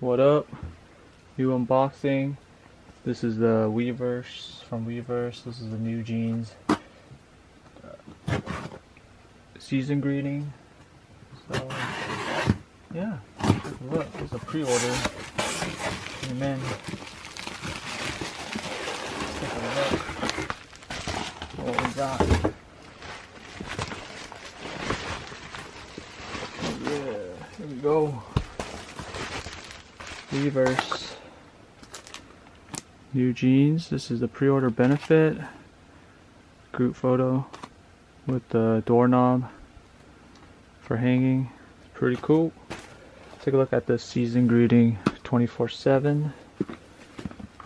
What up? New unboxing. This is the Weverse from Weverse. This is the Newjeans season greeting. So yeah, take a look. This is a pre-order. Amen. Take a look. What we got. Yeah, here we go. Weverse Newjeans. This is the pre-order benefit group photo with the doorknob for hanging. Pretty cool. Take a look at the season greeting. 24/7,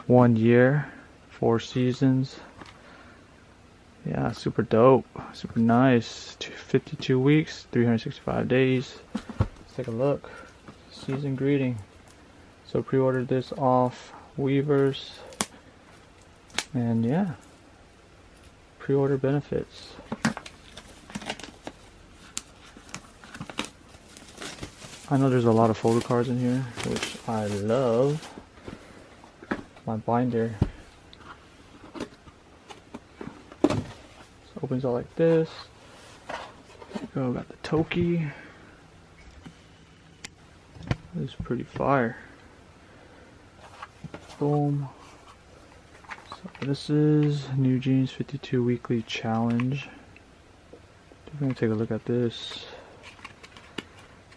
1 year, 4 seasons. Yeah, super dope, super nice. 52 weeks, 365 days. Let's take a look. Season greeting. So pre-ordered this off Weverse, and yeah, pre-order benefits. I know there's a lot of photo cards in here, which I love. My binder opens out like this. There you go, got the Toki. This is pretty fire. Boom. So this is Newjeans 52 weekly challenge. We're gonna take a look at this.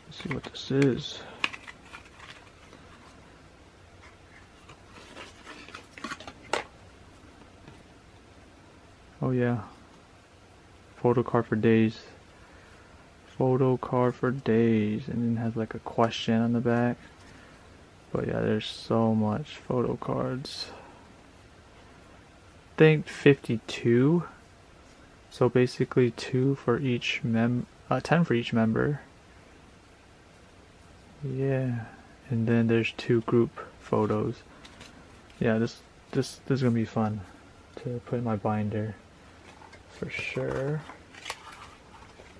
Let's see what this is. Oh yeah. Photo card for days. Photo card for days. And then it has like a question on the back. But yeah, there's so much photo cards. I think 52. So basically 2 for each 10 for each member. Yeah. And then there's 2 group photos. Yeah, this is gonna be fun to put in my binder for sure.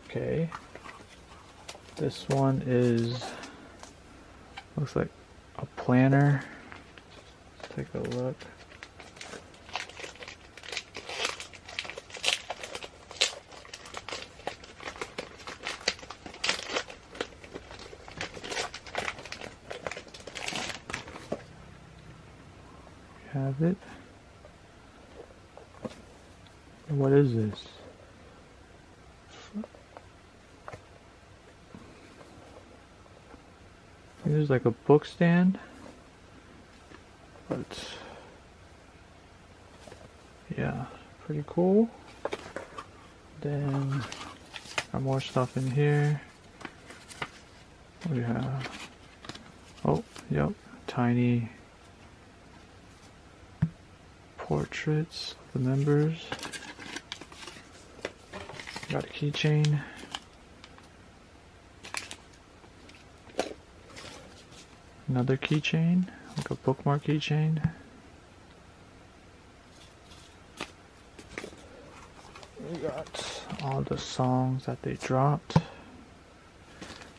Okay. This one is, looks like a planner. Let's take a look. We have it. What is this? There's like a book stand, but yeah, pretty cool. Then got more stuff in here. We have, oh, yep, tiny portraits of the members. Got a keychain. Another keychain, like a bookmark keychain. We got all the songs that they dropped.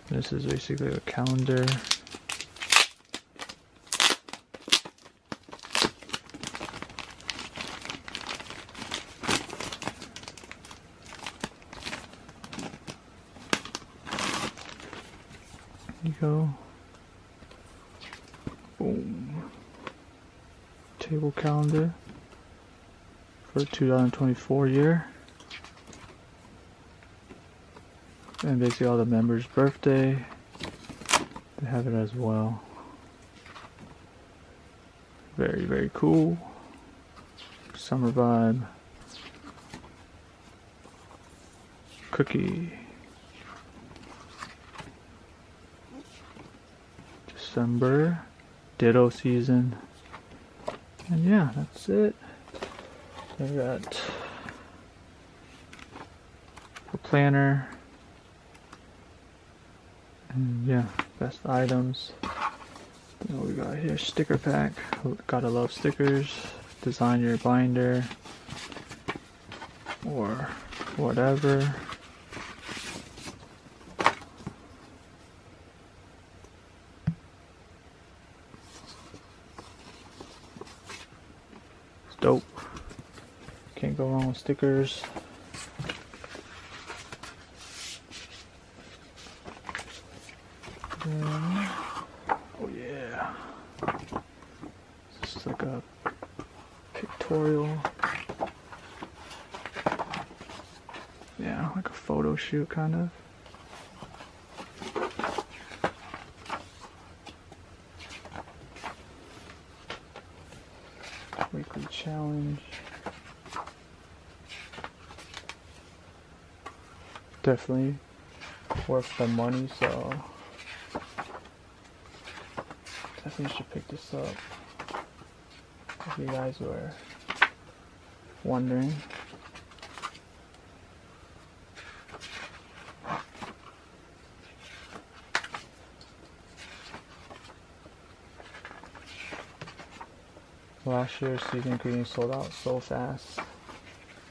This is basically a calendar. There you go. Boom. Table calendar for 2024 year. And basically all the members' birthday. They have it as well. Very, very cool. Summer vibe. Cookie. December. Ditto season. And yeah, that's it. I got a planner. And yeah, best items. You know, we got here sticker pack. Gotta love stickers. Design your binder or whatever. dope. Can't go wrong with stickers. Oh yeah. This is like a pictorial. Yeah, like a photo shoot kind of. Weekly challenge. Definitely worth the money, so definitely should pick this up if you guys were wondering. Last year's season greetings sold out so fast.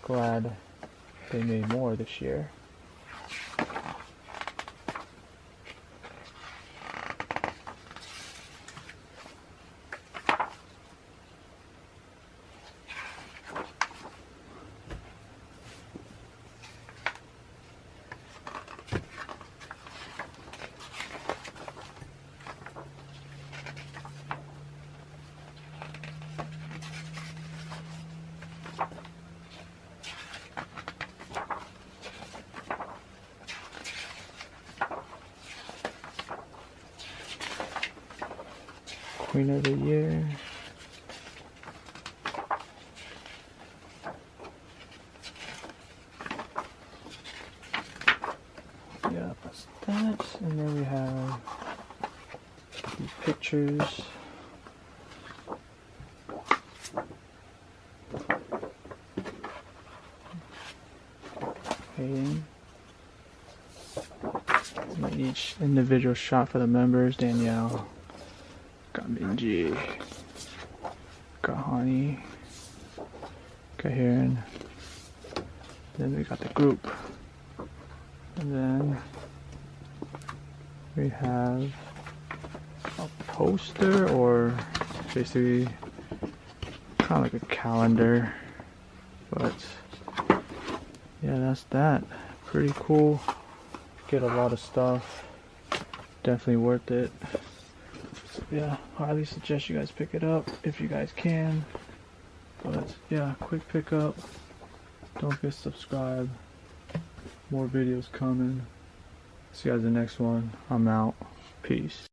Glad they made more this year. Queen of the Year. Yeah, that's that. And then we have these pictures. Painting. Each individual shot for the members. Danielle. Got Minji, got Honey, got Heron, then we got the group, and then we have a poster, or basically kind of like a calendar, but yeah, that's that. Pretty cool, get a lot of stuff, definitely worth it. Yeah, highly suggest you guys pick it up if you guys can. But yeah, quick pickup. Don't forget to subscribe. More videos coming. See you guys in the next one. I'm out. Peace.